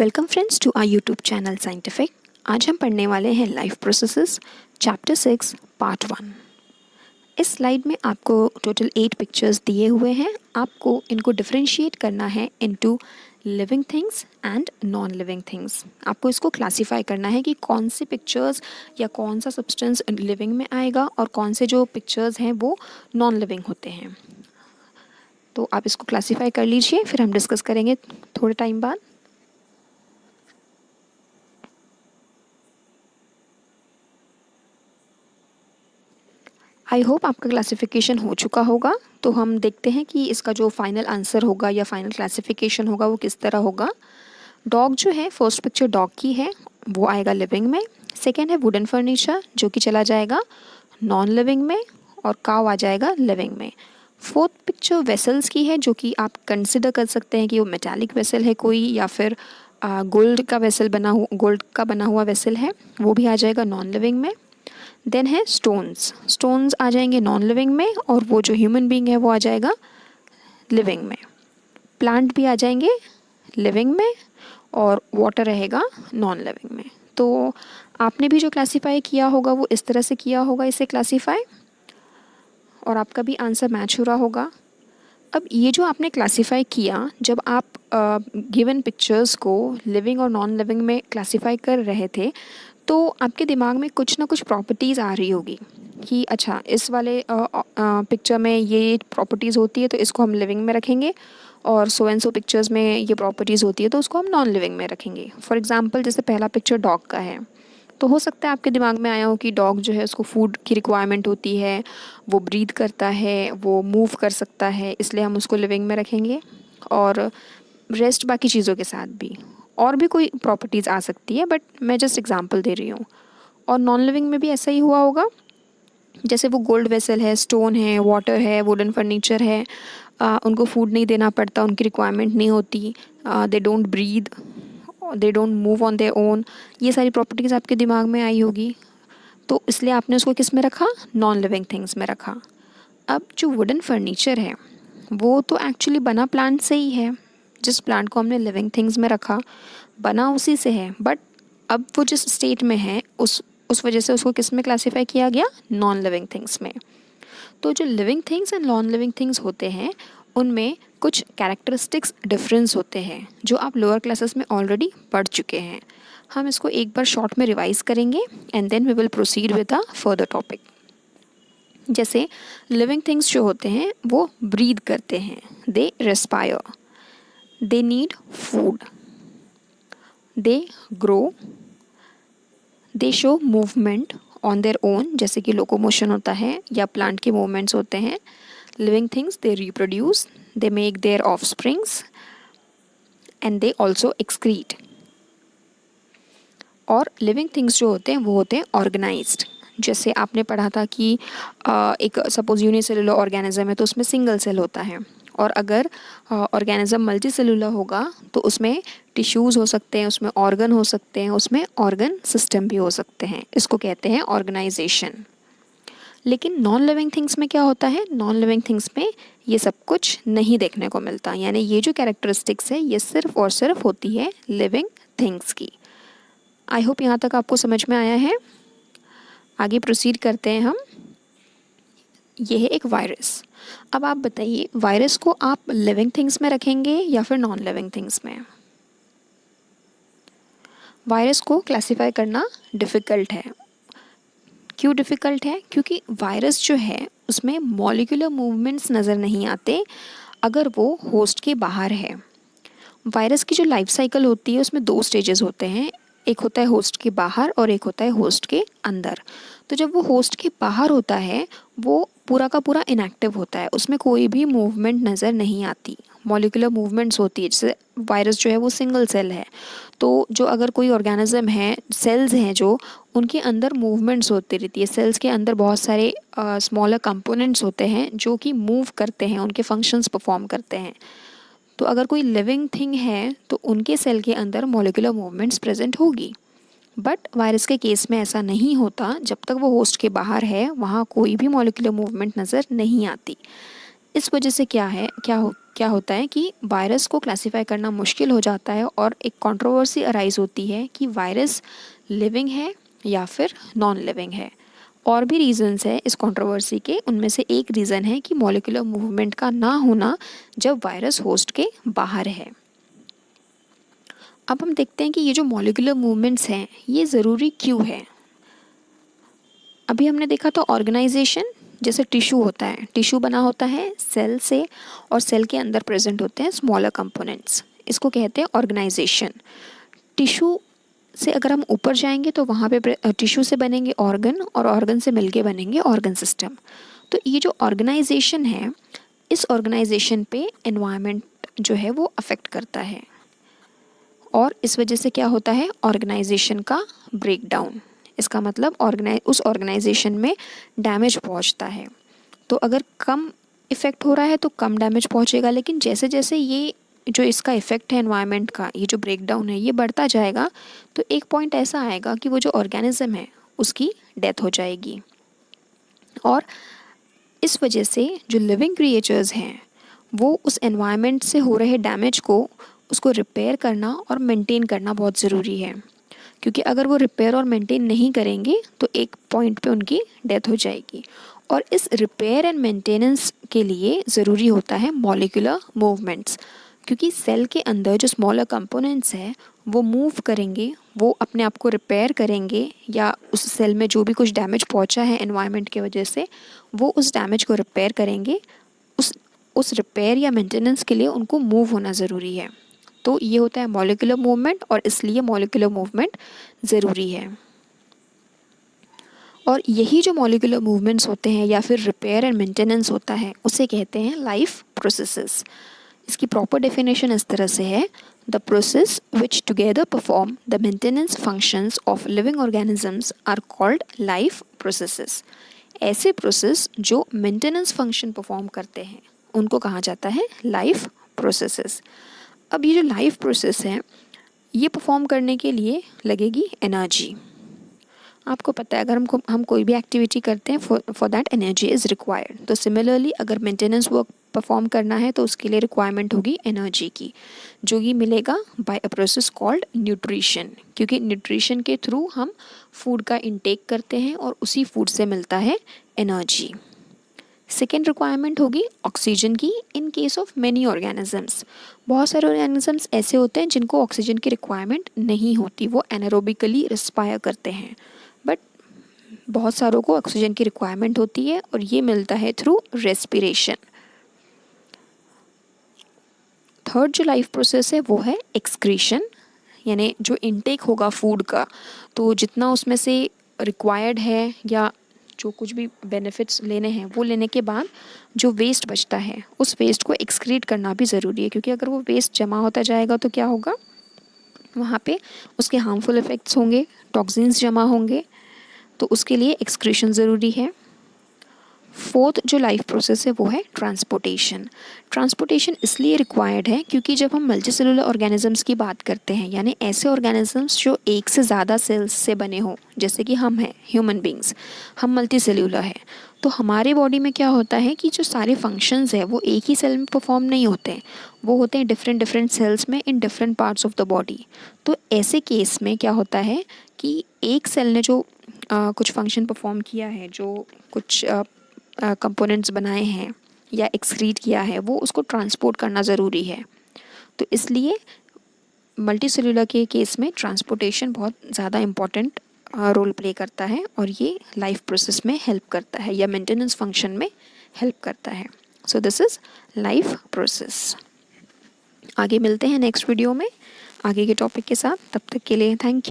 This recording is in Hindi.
Welcome friends to our YouTube channel scientific. आज हम पढ़ने वाले हैं लाइफ प्रोसेसेस चैप्टर 6 पार्ट 1। इस स्लाइड में आपको टोटल 8 पिक्चर्स दिए हुए हैं। आपको इनको डिफरेंशिएट करना है into living things and non living things. आपको इसको क्लासीफाई करना है कि कौन सी पिक्चर्स या कौन सा सब्सटेंस लिविंग में आएगा और कौन से जो पिक्चर्स हैं वो नॉन लिविंग होते हैं। तो आप इसको क्लासीफाई कर लीजिए, फिर हम डिस्कस करेंगे थोड़े टाइम बाद। आई होप आपका क्लासिफिकेशन हो चुका होगा। तो हम देखते हैं कि इसका जो फाइनल आंसर होगा या फाइनल क्लासिफिकेशन होगा वो किस तरह होगा। डॉग जो है, फर्स्ट पिक्चर डॉग की है, वो आएगा लिविंग में। सेकेंड है वुडन फर्नीचर जो कि चला जाएगा नॉन लिविंग में, और काव आ जाएगा लिविंग में। फोर्थ पिक्चर वेसल्स की है जो कि आप कंसिडर कर सकते हैं कि वो मेटालिक वेसल है कोई, या फिर गोल्ड का बना हुआ वेसल है, वो भी आ जाएगा नॉन लिविंग में। देन है स्टोन्स आ जाएंगे नॉन लिविंग में, और वो जो ह्यूमन बीइंग है वो आ जाएगा लिविंग में। प्लांट भी आ जाएंगे लिविंग में, और वाटर रहेगा नॉन लिविंग में। तो आपने भी जो क्लासीफाई किया होगा वो इस तरह से किया होगा इसे क्लासीफाई, और आपका भी आंसर मैच हो रहा होगा। अब ये जो आपने क्लासीफाई किया, जब आप गिवन पिक्चर्स को लिविंग और नॉन लिविंग में क्लासीफाई कर रहे थे, तो आपके दिमाग में कुछ ना कुछ प्रॉपर्टीज़ आ रही होगी कि अच्छा इस वाले पिक्चर में ये प्रॉपर्टीज़ होती है तो इसको हम लिविंग में रखेंगे, और सो एंड सो पिक्चर्स में ये प्रॉपर्टीज़ होती है तो उसको हम नॉन लिविंग में रखेंगे। फॉर एग्जांपल जैसे पहला पिक्चर डॉग का है, तो हो सकता है आपके दिमाग में आया हो कि डॉग जो है उसको फूड की रिक्वायरमेंट होती है, वो ब्रीथ करता है, वो मूव कर सकता है, इसलिए हम उसको लिविंग में रखेंगे। और रेस्ट बाकी चीज़ों के साथ भी और भी कोई प्रॉपर्टीज़ आ सकती है, बट मैं जस्ट एग्जांपल दे रही हूँ। और नॉन लिविंग में भी ऐसा ही हुआ होगा, जैसे वो गोल्ड वेसल है, स्टोन है, वाटर है, वुडन फर्नीचर है, उनको फूड नहीं देना पड़ता, उनकी रिक्वायरमेंट नहीं होती, they don't breathe, they don't move on their own, ये सारी प्रॉपर्टीज़ आपके दिमाग में आई होगी। तो इसलिए आपने उसको किस में रखा, नॉन लिविंग थिंग्स में रखा। अब जो वुडन फर्नीचर है वो तो एक्चुअली बना प्लांट से ही है, जिस प्लांट को हमने लिविंग थिंग्स में रखा बना उसी से है, बट अब वो जिस स्टेट में है उस वजह से उसको किस में क्लासीफाई किया गया, नॉन लिविंग थिंग्स में। तो जो living things and non living things होते हैं उनमें कुछ कैरेक्टरिस्टिक्स डिफरेंस होते हैं जो आप लोअर क्लासेस में ऑलरेडी पढ़ चुके हैं। हम इसको एक बार शॉर्ट में रिवाइज करेंगे and then we will proceed with a further topic. जैसे लिविंग थिंग्स जो होते हैं वो ब्रीद करते हैं, they respire, they need food, they grow, they show movement on their own, जैसे कि लोकोमोशन होता है या प्लांट के मूवमेंट्स होते हैं। Living things they reproduce, they make their offsprings and they also excrete. और लिविंग थिंग्स जो होते हैं वो होते हैं ऑर्गेनाइज्ड। जैसे आपने पढ़ा था कि एक सपोज यूनिसेलुलर ऑर्गेनिज्म है तो उसमें सिंगल सेल होता है, और अगर ऑर्गेनिज्म मल्टी सेलुलर होगा तो उसमें टिश्यूज़ हो सकते हैं, उसमें ऑर्गन हो सकते हैं, उसमें ऑर्गन सिस्टम भी हो सकते हैं। इसको कहते हैं ऑर्गेनाइजेशन। लेकिन नॉन लिविंग थिंग्स में क्या होता है, नॉन लिविंग थिंग्स में ये सब कुछ नहीं देखने को मिलता, यानी ये जो कैरेक्टरिस्टिक्स है ये सिर्फ और सिर्फ होती है लिविंग थिंग्स की। आई होप यहाँ तक आपको समझ में आया है। आगे प्रोसीड करते हैं हम। ये है एक वायरस। अब आप बताइए वायरस को आप लिविंग थिंग्स में रखेंगे या फिर नॉन लिविंग थिंग्स में। वायरस को क्लासिफाई करना डिफ़िकल्ट है। क्यों डिफ़िकल्ट है, क्योंकि वायरस जो है उसमें मॉलिक्यूलर मूवमेंट्स नज़र नहीं आते अगर वो होस्ट के बाहर है। वायरस की जो लाइफ साइकिल होती है उसमें 2 स्टेजेस होते हैं, एक होता है होस्ट के बाहर और एक होता है होस्ट के अंदर। तो जब वो होस्ट के बाहर होता है वो पूरा का पूरा इनएक्टिव होता है, उसमें कोई भी मूवमेंट नज़र नहीं आती, मॉलिक्यूलर मूवमेंट्स होती है। जैसे वायरस जो है वो सिंगल सेल है, तो जो अगर कोई ऑर्गेनिज्म है, सेल्स हैं जो, उनके अंदर मूवमेंट्स होती रहती है। सेल्स के अंदर बहुत सारे स्मॉलर कंपोनेंट्स होते हैं जो कि मूव करते हैं, उनके फंक्शंस परफॉर्म करते हैं। तो अगर कोई लिविंग थिंग है तो उनके सेल के अंदर मॉलिक्यूलर मूवमेंट्स प्रेजेंट होगी, बट वायरस के केस में ऐसा नहीं होता। जब तक वो होस्ट के बाहर है वहाँ कोई भी मॉलिक्यूलर मूवमेंट नज़र नहीं आती। इस वजह से क्या क्या होता है कि वायरस को क्लासिफाई करना मुश्किल हो जाता है और एक कंट्रोवर्सी अराइज होती है कि वायरस लिविंग है या फिर नॉन लिविंग है। और भी रीजंस है इस कंट्रोवर्सी के, उनमें से एक रीज़न है कि मॉलिक्यूलर मूवमेंट का ना होना जब वायरस होस्ट के बाहर है। अब हम देखते हैं कि ये जो मॉलिक्यूलर मूवमेंट्स हैं ये ज़रूरी क्यों है। अभी हमने देखा तो ऑर्गेनाइजेशन, जैसे टिश्यू होता है, टिश्यू बना होता है सेल से और सेल के अंदर प्रेजेंट होते हैं स्मॉलर कंपोनेंट्स, इसको कहते हैं ऑर्गेनाइजेशन। टिश्यू से अगर हम ऊपर जाएंगे तो वहाँ पे टिश्यू से बनेंगे ऑर्गन और ऑर्गन से मिलके बनेंगे ऑर्गन सिस्टम। तो ये जो ऑर्गेनाइजेशन है, इस ऑर्गेनाइजेशन पे एनवायरनमेंट जो है वो अफेक्ट करता है और इस वजह से क्या होता है, ऑर्गेनाइजेशन का ब्रेकडाउन। इसका मतलब उस ऑर्गेनाइजेशन में डैमेज पहुंचता है। तो अगर कम इफ़ेक्ट हो रहा है तो कम डैमेज पहुंचेगा, लेकिन जैसे जैसे ये जो इसका इफ़ेक्ट है एनवायरनमेंट का, ये जो ब्रेकडाउन है ये बढ़ता जाएगा, तो एक पॉइंट ऐसा आएगा कि वो जो ऑर्गेनिज्म है उसकी डेथ हो जाएगी। और इस वजह से जो लिविंग क्रिएचर्स हैं वो उस एनवायरनमेंट से हो रहे डैमेज को उसको रिपेयर करना और मेंटेन करना बहुत ज़रूरी है, क्योंकि अगर वो रिपेयर और मेंटेन नहीं करेंगे तो एक पॉइंट पे उनकी डेथ हो जाएगी। और इस रिपेयर एंड मेंटेनेंस के लिए ज़रूरी होता है मॉलिक्यूलर मूवमेंट्स, क्योंकि सेल के अंदर जो स्मॉलर कंपोनेंट्स हैं वो मूव करेंगे, वो अपने आप को रिपेयर करेंगे, या उस सेल में जो भी कुछ डैमेज पहुंचा है एनवायरनमेंट की वजह से वो उस डैमेज को रिपेयर करेंगे। उस रिपेयर या मेंटेनेंस के लिए उनको मूव होना ज़रूरी है। तो ये होता है मॉलिक्यूलर मूवमेंट, और इसलिए मॉलिक्यूलर मूवमेंट ज़रूरी है। और यही जो मॉलिक्यूलर मूवमेंट्स होते हैं या फिर रिपेयर एंड मेंटेनेंस होता है उसे कहते हैं लाइफ प्रोसेसेस। इसकी प्रॉपर डेफिनेशन इस तरह से है, the process which together perform the maintenance functions of living organisms are called life processes. ऐसे प्रोसेस जो मेंटेनेंस फंक्शन परफॉर्म करते हैं उनको कहा जाता है लाइफ प्रोसेसेस। अब ये जो लाइफ प्रोसेस है ये परफॉर्म करने के लिए लगेगी एनर्जी। आपको पता है अगर हम कोई भी एक्टिविटी करते हैं for that energy is required. तो सिमिलरली अगर मेंटेनेंस वर्क परफॉर्म करना है तो उसके लिए रिक्वायरमेंट होगी एनर्जी की, जो ये मिलेगा by a process called nutrition, क्योंकि न्यूट्रिशन के थ्रू हम फूड का इंटेक करते हैं और उसी फूड से मिलता है एनर्जी। सेकेंड रिक्वायरमेंट होगी ऑक्सीजन की in case of many organisms. बहुत सारे ऑर्गेनिजम्स ऐसे होते हैं जिनको ऑक्सीजन की रिक्वायरमेंट नहीं होती, वो एनारोबिकली रिस्पायर करते हैं, बट बहुत सारों को ऑक्सीजन की रिक्वायरमेंट होती है और ये मिलता है थ्रू रेस्पिरेशन। थर्ड जो लाइफ प्रोसेस है वो है एक्सक्रीशन, यानी जो इनटेक होगा फूड का, तो जितना उसमें से रिक्वायर्ड है या जो कुछ भी बेनिफिट्स लेने हैं वो लेने के बाद जो वेस्ट बचता है उस वेस्ट को एक्सक्रीट करना भी ज़रूरी है, क्योंकि अगर वो वेस्ट जमा होता जाएगा तो क्या होगा, वहाँ पे उसके हार्मफुल इफ़ेक्ट्स होंगे, टॉक्सिन्स जमा होंगे, तो उसके लिए एक्सक्रीशन ज़रूरी है। फोर्थ जो लाइफ प्रोसेस है वो है ट्रांसपोर्टेशन। ट्रांसपोर्टेशन इसलिए रिक्वायर्ड है क्योंकि जब हम मल्टीसेलुलर ऑर्गेनिजम्स की बात करते हैं, यानी ऐसे ऑर्गेनिजम्स जो एक से ज़्यादा सेल्स से बने हों, जैसे कि हम हैं ह्यूमन बींग्स, हम मल्टीसेलुलर हैं, तो हमारे बॉडी में क्या होता है कि जो सारे फंक्शंस है वो एक ही सेल में परफॉर्म नहीं होते हैं, वो होते हैं डिफरेंट डिफरेंट सेल्स में in different parts of the body. तो ऐसे केस में क्या होता है कि एक सेल ने जो कुछ फंक्शन परफॉर्म किया है, जो कुछ कंपोनेंट्स बनाए हैं या एक्सक्रीट किया है, वो उसको ट्रांसपोर्ट करना ज़रूरी है। तो इसलिए मल्टीसेलुलर के केस में ट्रांसपोर्टेशन बहुत ज़्यादा इम्पॉर्टेंट रोल प्ले करता है और ये लाइफ प्रोसेस में हेल्प करता है या मेंटेनेंस फंक्शन में हेल्प करता है। So this is life process. आगे मिलते हैं नेक्स्ट वीडियो में आगे के टॉपिक के साथ, तब तक के लिए थैंक यू।